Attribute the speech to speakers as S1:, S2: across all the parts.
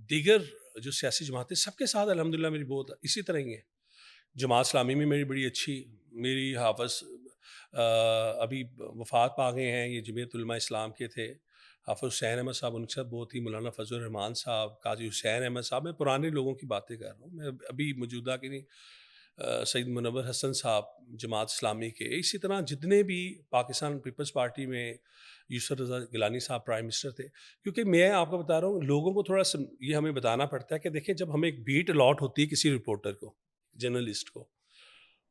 S1: دیگر جو سیاسی جماعتیں سب کے ساتھ الحمدللہ میری بہت اسی طرح ہی ہے. جماعت اسلامی میں میری بڑی اچھی، میری حافظ ابھی وفات پا گئے ہیں، یہ جمعیت علماء اسلام کے تھے، حافظ حسین احمد صاحب، ان کے ساتھ بہت ہی، مولانا فضل الرحمان صاحب، قاضی حسین احمد صاحب. میں پرانے لوگوں کی باتیں کر رہا ہوں، میں ابھی موجودہ کی نہیں. سید منور حسن صاحب جماعت اسلامی کے، اسی طرح جتنے بھی پاکستان پیپلز پارٹی میں یوسف رضا گیلانی صاحب پرائم منسٹر تھے. کیونکہ میں آپ کو بتا رہا ہوں، لوگوں کو تھوڑا یہ ہمیں بتانا پڑتا ہے کہ دیکھیں جب ہمیں ایک بیٹ الاٹ ہوتی ہے کسی رپورٹر کو، جرنلسٹ کو،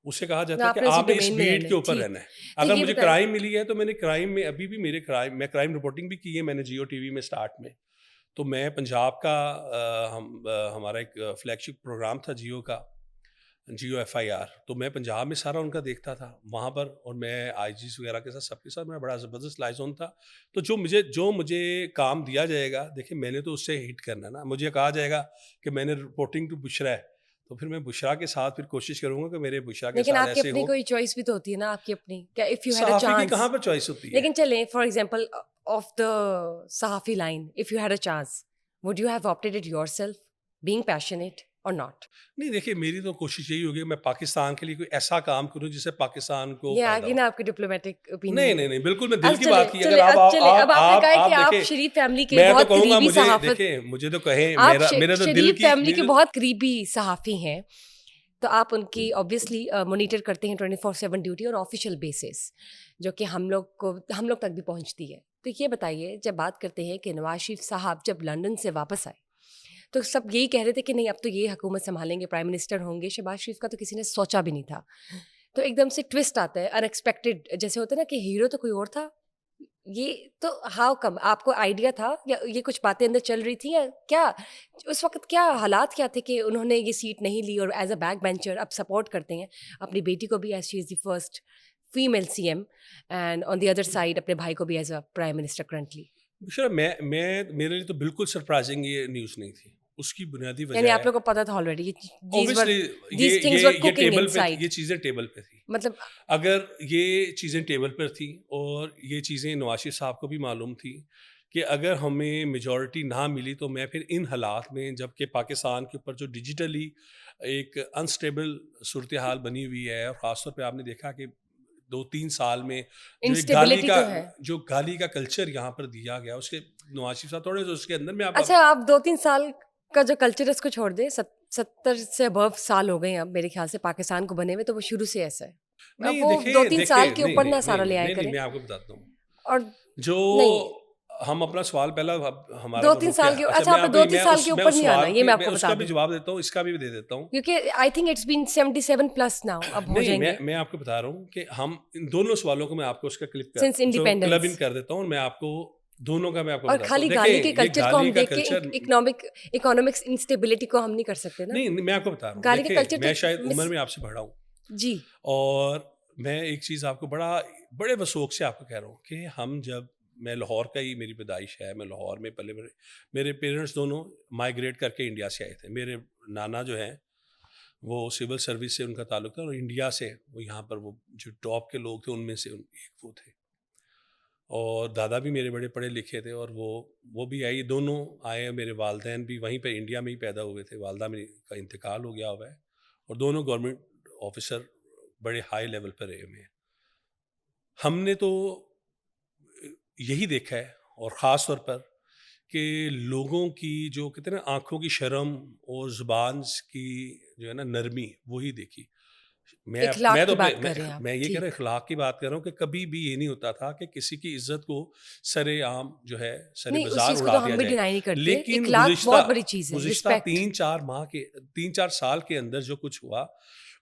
S1: اسے کہا جاتا ہے کہ آپ نے اس بیٹ کے اوپر رہنا ہے. اگر مجھے کرائم ملی ہے تو میں نے کرائم میں ابھی بھی میں کرائم رپورٹنگ بھی کی ہے، میں نے جیو ٹی وی میں سٹارٹ میں. تو میں پنجاب کا ہمارا ایک فلیگ شپ پروگرام تھا جیو کا، جیو ایف آئی آر، تو میں پنجاب میں سارا ان کا دیکھتا تھا وہاں پر، اور میں آئی جیز وغیرہ کے ساتھ سب کے ساتھ میرا بڑا زبردست لائزون تھا. تو جو مجھے کام دیا جائے گا، دیکھیں میں نے تو اس سے ہٹ کرنا نا. مجھے کہا جائے گا کہ میں نے رپورٹنگ ٹو بشرا ہے، تو پھر میں بشرا کے ساتھ پھر کوشش کروں گا کہ میرے بشرا کے
S2: لیکن
S1: ساتھ
S2: آپ کی
S1: ایسے
S2: اپنی
S1: ہو.
S2: کوئی چوائس بھی تو ہوتی ہے نا آپ کی اپنی، کیا اف یو ہیڈ اے
S1: صحافی کی
S2: چانس.
S1: کہاں پر چوائس ہوتی ہے؟
S2: لیکن چلیں فار ایگزامپل آف دا صحافی line, if you had a chance would you have opted it yourself, being passionate or not?
S1: نہیں دیکھیے، میری تو کوشش یہی ہوگی کہ میں پاکستان کے لیے کوئی ایسا کام کروں جس سے پاکستان کو
S2: یہ
S1: فائدہ
S2: آگے
S1: ہو.
S2: نا آپ کی ڈپلومیٹک اوپینین.
S1: نہیں بالکل میں دل کی بات کی. اگر
S2: چلے اب آپ نے کہا کہ آپ
S1: دیکھیں،
S2: شریف فیملی کے
S1: میں تو
S2: بہت
S1: کہوں گا
S2: قریبی
S1: مجھے
S2: صحافت،
S1: دیکھیں، مجھے تو کہیں
S2: آپ
S1: میرا تو دل
S2: شریف
S1: کی
S2: فیملی کے بہت قریبی صحافی ہیں، تو آپ ان کی obviously مانیٹر کرتے ہیں 24/7 ڈیوٹی اور آفیشیل بیسس، جو کہ ہم لوگ تک بھی پہنچتی ہے. تو یہ بتائیے، جب بات کرتے ہیں کہ نواز شریف صاحب جب لندن سے واپس آئے تو سب یہی کہہ رہے تھے کہ نہیں اب تو یہ حکومت سنبھالیں گے، پرائم منسٹر ہوں گے. شہباز شریف کا تو کسی نے سوچا بھی نہیں تھا. تو ایک دم سے ٹوسٹ آتا ہے، ان ایکسپیکٹڈ، جیسے ہوتا ہے نا کہ ہیرو تو کوئی اور تھا. یہ تو ہاؤ کم؟ آپ کو آئیڈیا تھا یا یہ کچھ باتیں اندر چل رہی تھیں یا کیا؟ اس وقت کیا حالات کیا تھے کہ انہوں نے یہ سیٹ نہیں لی اور ایز اے بیک بینچر اب سپورٹ کرتے ہیں اپنی بیٹی کو بھی as she is the first female C M, and on the other side اپنے بھائی کو بھی as a prime minister currently.
S1: میرے لیے تو بالکل سرپرائزنگ یہ نیوز نہیں تھی. اس کی بنیادی وجہ
S2: یعنی آپ
S1: ہے،
S2: لوگ کو پتا تھا آلریڈی
S1: اوبیسلی یہ ٹیبل پہ تھی، یہ چیزیں ٹیبل پہ تھی.
S2: مطلب
S1: اگر یہ چیزیں ٹیبل پر تھیں اور یہ چیزیں نواز شریف صاحب کو بھی معلوم تھی کہ اگر ہمیں میجورٹی نہ ملی تو میں پھر ان حالات میں، جب کہ پاکستان کے اوپر جو ڈیجیٹلی ایک انسٹیبل صورتحال بنی ہوئی ہے، اور خاص طور پہ آپ نے دیکھا کہ 2-3 سال میں جو گالی کا کلچر یہاں پر دیا گیا، اس کے نواز شریف صاحب تھوڑے اس کے اندر میں
S2: اچھا آپ 2-3 سال کا جو کلچر ہے اس کو چھوڑ دیں، 70 سے ابو سال ہو گئے ہیں اب میرے خیال سے پاکستان کو بنے ہوئے، تو وہ شروع سے ایسا ہے. اب وہ 2-3 سال کے اوپر نہ سارا لے آئے کریں.
S1: میں آپ کو بتاتا ہوں،
S2: اور
S1: جو
S2: نہیں
S1: ہم اپنا سوال پہلا ہمارا
S2: 2-3 سال کے، اچھا آپ 2-3 سال کے اوپر نہیں آنا، یہ میں آپ کو بتا دوں.
S1: اس کا بھی جواب دیتا ہوں، اس کا بھی دے دیتا ہوں،
S2: کیونکہ I think it's been 77 plus now, اب ہو جائیں گے.
S1: میں آپ کو بتا رہا ہوں کہ ہم ان دونوں سوالوں کو میں آپ کو اس کا کلپ کر دیتا ہوں، میں آپ کو دونوں کا میں آپ کو
S2: اور
S1: بتاتا ہوں.
S2: خالی گالی کے کلچر کو ہم دیکھ کے اکنامکس انسٹیبلٹی کو ہم نہیں کر سکتے نا.
S1: نہیں میں آپ کو بتا رہا ہوں،
S2: گالی کے کلچر
S1: میں شاید عمر میں آپ سے بڑا ہوں
S2: جی،
S1: اور میں ایک چیز آپ کو بڑے وثوق سے آپ کو کہہ رہا ہوں کہ ہم جب، میں لاہور کا ہی میری پیدائش ہے، میں لاہور میں پلے بڑے، میرے پیرنٹس دونوں مائیگریٹ کر کے انڈیا سے آئے تھے. میرے نانا جو ہیں وہ سول سروس سے ان کا تعلق تھا، اور انڈیا سے وہ یہاں پر وہ جو ٹاپ کے لوگ تھے ان میں سے ایک وہ تھے. اور دادا بھی میرے بڑے پڑھے لکھے تھے، اور وہ بھی آئی، دونوں آئے. میرے والدین بھی وہیں پہ انڈیا میں ہی پیدا ہوئے تھے، والدہ میری کا انتقال ہو گیا ہوا ہے، اور دونوں گورنمنٹ آفیسر بڑے ہائی لیول پر رہے ہوئے ہیں. ہم نے تو یہی دیکھا ہے، اور خاص طور پر کہ لوگوں کی جو کہتے ہیں نا آنکھوں کی شرم اور زبان کی جو ہے نا نرمی، وہی دیکھی. میں یہ کہہ رہا ہوں، اخلاق کی بات کر رہا ہوں کہ کبھی بھی یہ نہیں ہوتا تھا کہ کسی کی عزت کو سر عام جو ہے سر بازار اڑا دیا جائے. لیکن گزشتہ 3-4 سال کے اندر جو کچھ ہوا،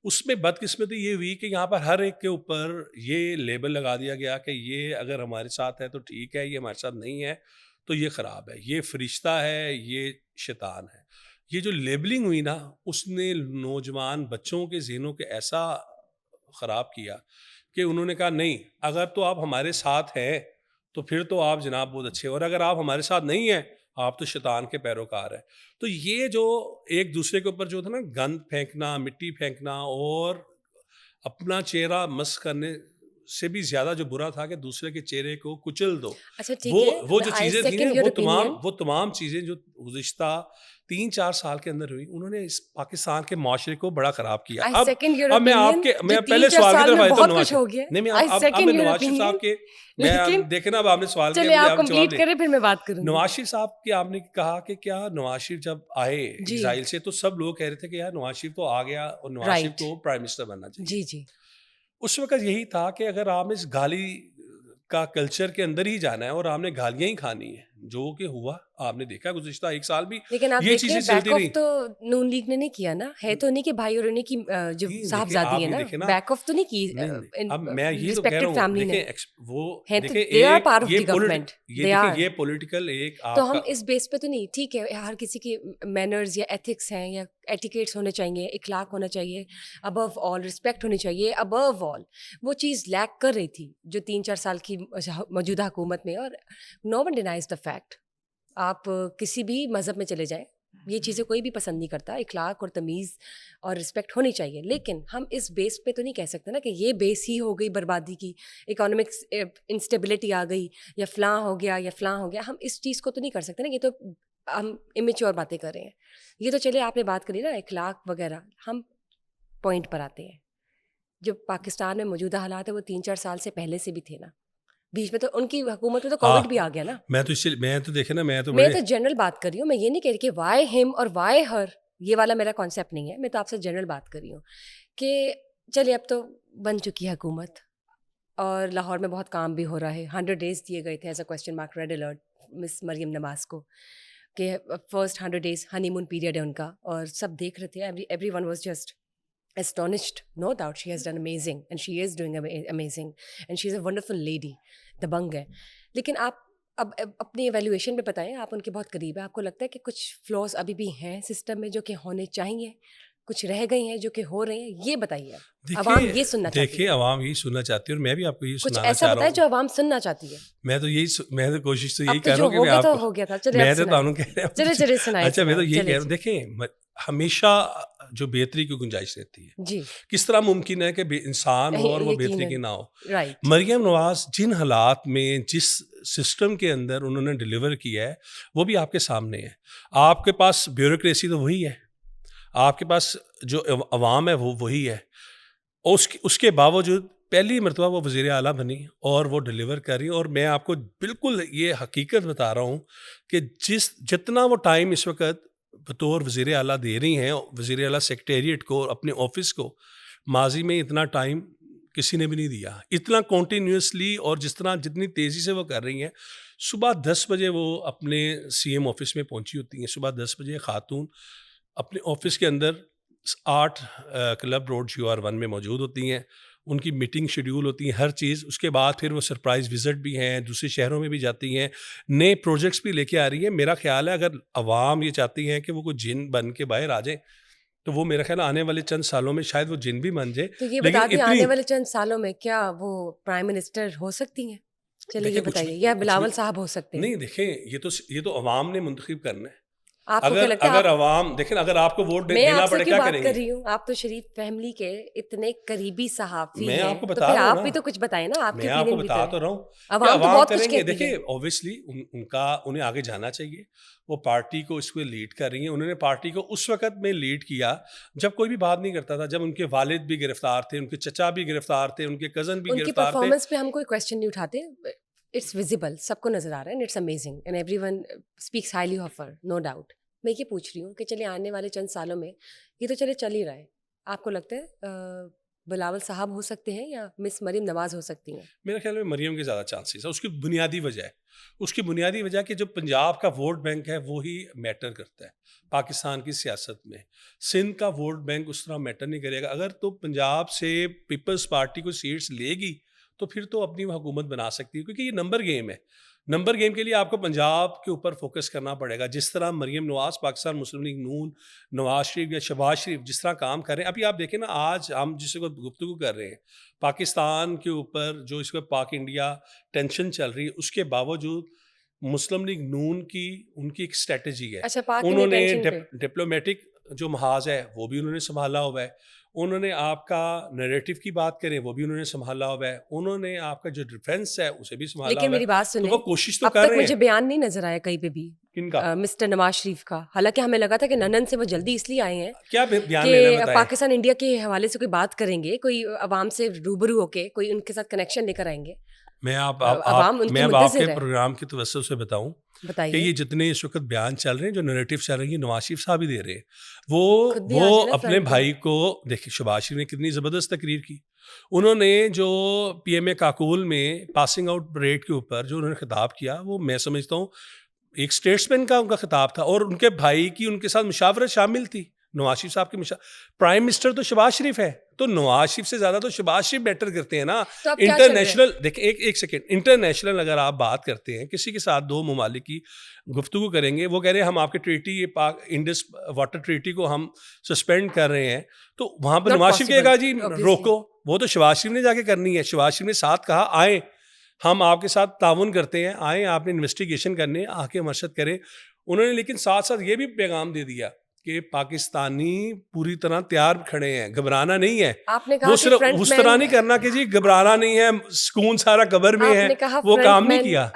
S1: اس میں بدقسمتی یہ ہوئی کہ یہاں پر ہر ایک کے اوپر یہ لیبل لگا دیا گیا کہ یہ اگر ہمارے ساتھ ہے تو ٹھیک ہے، یہ ہمارے ساتھ نہیں ہے تو یہ خراب ہے، یہ فرشتہ ہے، یہ شیطان ہے. یہ جو لیبلنگ ہوئی نا، اس نے نوجوان بچوں کے ذہنوں کے ایسا خراب کیا کہ انہوں نے کہا نہیں، اگر تو آپ ہمارے ساتھ ہیں تو پھر تو آپ جناب بہت اچھے، اور اگر آپ ہمارے ساتھ نہیں ہیں آپ تو شیطان کے پیروکار ہیں. تو یہ جو ایک دوسرے کے اوپر جو تھا نا گند پھینکنا، مٹی پھینکنا اور اپنا چہرہ مس کرنے سے بھی زیادہ جو برا تھا کہ دوسرے کے چہرے کو کچل دو.
S2: اچھا ٹھیک ہے,
S1: وہ جو
S2: I
S1: چیزیں تھیں
S2: second
S1: نا,
S2: your
S1: وہ تمام چیزیں جو گزشتہ 3-4 سال کے اندر ہوئی, انہوں نے اس پاکستان کے معاشرے کو بڑا خراب کیا.
S2: I second your
S1: اب میں آپ
S2: opinion,
S1: کے
S2: جو
S1: میں
S2: 3-4
S1: پہلے سوال کی
S2: سال
S1: طرف
S2: میں
S1: آیا تھا
S2: بہت
S1: نواز
S2: کچھ ہو گیا.
S1: نہیں,
S2: I
S1: اب
S2: second
S1: میں
S2: your
S1: نواز شریف صاحب
S2: opinion.
S1: کے میں
S2: لیکن
S1: دیکھیں نا, اب آپ نے سوال کیا,
S2: چلے
S1: مجھے
S2: آپ
S1: آپ جواب
S2: کمپلیٹ
S1: دیں.
S2: کریں پھر میں بات کروں گی.
S1: نواز شریف صاحب کی آپ نے کہا کہ کیا نواز شریف جب آئے
S2: جی
S1: اسرائیل سے تو سب لوگ کہہ رہے تھے کہ یار نواز شریف تو آ گیا اور نواز شریف
S2: رائٹ,
S1: کو پرائم منسٹر بننا چاہیے.
S2: جی جی
S1: اس وقت یہی تھا کہ اگر آپ اس گالی کا کلچر کے اندر ہی جانا ہے اور آپ نے گالیاں ہی کھانی ہیں, جو کہ ہوا آپ نے دیکھا گزشتہ 1 سال بھی
S2: لیکن آپ
S1: یہ
S2: دیکھیں
S1: چیزیں
S2: بیک
S1: چلتی
S2: آف
S1: رہی.
S2: تو نون لیگ نے نہیں کیا نا, ہے تو نہیں کہ بھائی اور انہیں کی جو
S1: دیکھیں
S2: صاحبزادی
S1: آپ
S2: ہے
S1: یہ
S2: نا,
S1: دیکھیں نا,
S2: بیک آف تو نہیں کی
S1: نہیں اب میں یہ تو کہہ رہا
S2: ریسپیکٹڈ
S1: ہوں,
S2: فیملی نے,
S1: دیکھیں وہ
S2: ہے تو
S1: دیکھیں
S2: دے آر
S1: ایک
S2: پارٹ آف دی گورنمنٹ,
S1: یہ
S2: دے آر.
S1: دیکھیں یہ پولیٹیکل ایک
S2: تو
S1: آپ
S2: ہم
S1: کا
S2: اس بیس پہ تو نہیں, ٹھیک ہے ہر کسی کے مینرز یا ایتھکس ہیں یا ایٹیکیٹس ہونے چاہیے, اخلاق ہونا چاہیے, ابو آل رسپیکٹ ہونی چاہیے, ابو آل وہ چیز لیک کر رہی تھی جو 3-4 سال کی موجودہ حکومت میں. اور نو ون ڈینائز دا فیکٹ, آپ کسی بھی مذہب میں چلے جائیں یہ چیزیں کوئی بھی پسند نہیں کرتا, اخلاق اور تمیز اور رسپیکٹ ہونی چاہیے. لیکن ہم اس بیس پہ تو نہیں کہہ سکتے نا کہ یہ بیس ہی ہو گئی بربادی کی, اکانومکس انسٹیبلٹی آ گئی یا فلاں ہو گیا یا فلاں ہو گیا. ہم اس چیز کو تو نہیں کر سکتے نا, یہ تو ہم امیچور باتیں کر رہے ہیں. یہ تو چلے آپ نے بات کری نا اخلاق وغیرہ, ہم پوائنٹ پر آتے ہیں. جو پاکستان میں موجودہ حالات ہیں وہ 3-4 سال سے پہلے سے بھی تھے نا, بیچ میں تو ان کی حکومت میں تو کووڈ بھی آ گیا نا.
S1: میں تو دیکھیں نا, میں تو
S2: جنرل بات کر رہی ہوں, میں یہ نہیں کہہ رہی کہ وائی ہم اور وائی ہر, یہ والا میرا کانسیپٹ نہیں ہے. میں تو آپ سے جنرل بات کر رہی ہوں کہ چلیے اب تو بن چکی ہے حکومت اور لاہور میں بہت کام بھی ہو رہا ہے. 100 days دیے گئے تھے as a question mark, red alert miss Maryam Nawaz کو, کہ first 100 days honeymoon period ہے ان کا, اور سب دیکھ رہے تھے. Everyone was just astonished, no doubt she has done amazing and she is doing amazing and she is a wonderful lady, دبنگ ہے. لیکن آپ اب اپنی ایویلویشن پہ بتائیں, آپ ان کے بہت قریب ہیں, آپ کو لگتا ہے کہ کچھ فلاز ابھی بھی ہیں سسٹم میں جو کہ ہونے چاہیے, کچھ رہ گئی ہیں جو کہ ہو رہے ہیں, یہ بتائیے. عوام یہ سننا چاہتی ہے.
S1: دیکھیے عوام یہی سننا چاہتی ہے اور میں بھی آپ کو یہی
S2: کچھ
S1: سنانا
S2: ایسا
S1: چاہ رہا
S2: بتائیں
S1: ہوں.
S2: جو عوام سننا چاہتی ہے.
S1: میں تو کوشش تو یہی
S2: اب تو
S1: کر
S2: جو
S1: رہا ہوں کہ
S2: ہو
S1: میں
S2: گیا
S1: آپ
S2: تو
S1: کو,
S2: ہو گیا تھا, چلے
S1: میں تو تعلق کہہ رہا ہوں.
S2: چلے چلے سنائیں.
S1: اچھا میں تو یہی کہہ رہا ہوں, دیکھیں ہمیشہ جو بہتری کی گنجائش رہتی ہے.
S2: جی
S1: کس طرح ممکن ہے کہ انسان ہو اور وہ بہتری کی نہ ہو.
S2: رائٹ.
S1: مریم نواز جن حالات میں جس سسٹم کے اندر انہوں نے ڈلیور کیا ہے وہ بھی آپ کے سامنے ہے. آپ کے پاس بیوروکریسی تو وہی ہے, آپ کے پاس جو عوام ہے وہ وہی ہے, اور اس کے باوجود پہلی مرتبہ وہ وزیر اعلیٰ بنی اور وہ ڈلیور کر رہی. اور میں آپ کو بالکل یہ حقیقت بتا رہا ہوں کہ جتنا وہ ٹائم اس وقت بطور وزیر اعلیٰ دے رہی ہیں وزیر اعلیٰ سیکریٹریٹ کو, اپنے آفس کو, ماضی میں اتنا ٹائم کسی نے بھی نہیں دیا, اتنا کنٹینیوسلی. اور جتنی تیزی سے وہ کر رہی ہیں, صبح 10 بجے وہ اپنے سی ایم آفس میں پہنچی ہوتی ہیں. صبح 10 بجے خاتون اپنے آفس کے اندر 8 کلب روڈ GR1 میں موجود ہوتی ہیں, ان کی میٹنگ شیڈیول ہوتی ہیں, ہر چیز. اس کے بعد پھر وہ سرپرائز وزٹ بھی ہیں, دوسرے شہروں میں بھی جاتی ہیں, نئے پروجیکٹس بھی لے کے آ رہی ہیں. میرا خیال ہے اگر عوام یہ چاہتی ہیں کہ وہ کوئی جن بن کے باہر آ جائیں تو وہ میرا خیال آنے والے چند سالوں میں شاید وہ جن بھی بن جائے.
S2: تو یہ بتا دیں آنے والے چند سالوں میں کیا وہ پرائم منسٹر ہو سکتی ہیں؟ چلیے یہ بتائیے, یا بلاول صاحب ہو سکتے ہیں؟
S1: نہیں دیکھیں, یہ تو عوام نے منتخب کرنا ہے.
S2: آپ کو کیا لگتا ہے
S1: اگر عوام دیکھیں, اگر آپ کو ووٹ دینا پڑے کیا کریں گے؟
S2: میں آپ سے کر رہی ہوں, آپ تو شریف فیملی کے اتنے قریبی صحافی ہیں,
S1: میں آپ کو
S2: تو
S1: بتا
S2: پھر
S1: رہا ہوں
S2: آپ
S1: نا,
S2: بھی تو کچھ بتائیں نا, آپ
S1: میں آپ کو بتا تو رہا ہوں
S2: عوام تو بہت کچھ
S1: کریں گے.
S2: کہتی ہے.
S1: دیکھیں اوبیسلی انہیں آگے جانا چاہیے, وہ پارٹی کو اس کو لیڈ کر رہی ہیں. انہوں نے پارٹی کو اس وقت میں لیڈ کیا جب کوئی بھی بات نہیں کرتا تھا, جب ان کے والد بھی گرفتار تھے, ان کے چچا بھی گرفتار تھے, ان کے کزن بھی گرفتار تھے.
S2: ان کی پرفارمنس پہ ہم کوئی کویسچن نہیں اٹھاتے, اٹس ویزیبل, سب کو نظر آ رہا ہے, and it's amazing and everyone speaks highly of her, no doubt. میں یہ پوچھ رہی ہوں کہ چلے آنے والے چند سالوں میں یہ تو چلے چل ہی رہا ہے, آپ کو لگتا ہے بلاول صاحب ہو سکتے ہیں یا مس مریم نواز ہو سکتی ہیں؟
S1: میرے خیال میں مریم کے زیادہ چانسز ہے. اس کی بنیادی وجہ ہے, اس کی بنیادی وجہ کہ جو پنجاب کا ووٹ بینک ہے وہی میٹر کرتا ہے پاکستان کی سیاست میں. سندھ کا ووٹ بینک اس طرح میٹر نہیں کرے گا. اگر تو پنجاب سے پیپلز پارٹی کو سیٹس لے گی تو پھر تو اپنی حکومت بنا سکتی ہے, کیونکہ یہ نمبر گیم ہے. نمبر گیم کے لیے آپ کو پنجاب کے اوپر فوکس کرنا پڑے گا. جس طرح مریم نواز, پاکستان مسلم لیگ نون, نواز شریف یا شہباز شریف جس طرح کام کر رہے ہیں. ابھی آپ دیکھیں نا, آج ہم جس کو گفتگو کر رہے ہیں پاکستان کے اوپر جو اس کو پاک انڈیا ٹینشن چل رہی ہے, اس کے باوجود مسلم لیگ نون کی ان کی ایک اسٹریٹجی ہے. انہوں نے ڈپلومیٹک جو محاذ ہے وہ بھی انہوں نے سنبھالا ہوا ہے, انہوں نے آپ کا نیریٹو کی بات کریں وہ بھی انہوں نے سنبھالا ہوا ہے, انہوں نے آپ کا جو ڈیفینس ہے اسے بھی سنبھالا
S2: لیکن
S1: ہوا
S2: میری
S1: ہے.
S2: بات
S1: تو
S2: سنیں,
S1: وہ کوشش تو
S2: اب
S1: کر
S2: تک
S1: رہے
S2: مجھے
S1: ہیں.
S2: بیان نہیں نظر آیا کہیں پہ بھی
S1: کن کا؟
S2: مسٹر نواز شریف کا, حالانکہ ہمیں لگا تھا کہ ننن سے وہ جلدی اس لیے آئے ہیں
S1: کیا بیان
S2: کہ
S1: لینا بتائیں.
S2: پاکستان انڈیا کے حوالے سے کوئی بات کریں گے, کوئی عوام سے روبرو ہو کے کوئی ان کے ساتھ کنیکشن لے کر آئیں گے.
S1: میں
S2: عوام ان کی
S1: میں اب آپ کے
S2: منتظر ہے.
S1: پروگرام کی توسط سے بتاؤں کہ
S2: بتائیے.
S1: یہ جتنے اس وقت بیان چل رہے ہیں, جو نیریٹو چل رہے ہیں, یہ نواز شریف صاحب ہی دے رہے ہیں.
S2: خود بھی آ
S1: وہ
S2: جائے نا
S1: اپنے
S2: فرنٹ پہ.
S1: بھائی کو دیکھیں, شہباز شریف نے کتنی زبردست تقریر کی. انہوں نے جو پی ایم اے کاکول میں پاسنگ آؤٹ پریڈ کے اوپر جو انہوں نے خطاب کیا, وہ میں سمجھتا ہوں ایک اسٹیٹسمین کا ان کا خطاب تھا, اور ان کے بھائی کی ان کے ساتھ مشاورت شامل تھی. نواز شریف صاحب کی پرائم منسٹر تو شہباز شریف ہے, تو نواز شریف سے زیادہ تو شہباز شریف بیٹر کرتے ہیں نا. انٹرنیشنل دیکھیں, ایک سیکنڈ, انٹرنیشنل اگر آپ بات کرتے ہیں, کسی کے ساتھ دو ممالک کی گفتگو کریں گے, وہ کہہ رہے ہیں ہم آپ کے ٹریٹی, یہ پاک انڈس واٹر ٹریٹی کو ہم سسپینڈ کر رہے ہیں, تو وہاں پہ نواز شریف کہے گا جی روکو. وہ تو شہباز شریف نے جا کے کرنی ہے. شہباز شریف نے ساتھ کہا آئیں ہم آپ کے ساتھ تعاون کرتے ہیں, آئیں آپ نے انویسٹیگیشن کرنے, آ کے مرشد کریں. انہوں نے لیکن ساتھ ساتھ یہ بھی پیغام دے دیا کہ پاکستانی پوری طرح تیار کھڑے ہیں, گھبرانا نہیں ہے.
S2: آپ نے کہا
S1: وہ صرف اس طرح نہیں کرنا کہ جی گھبرانا نہیں ہے, سکون سارا قبر میں ہے, وہ کام نہیں کیا.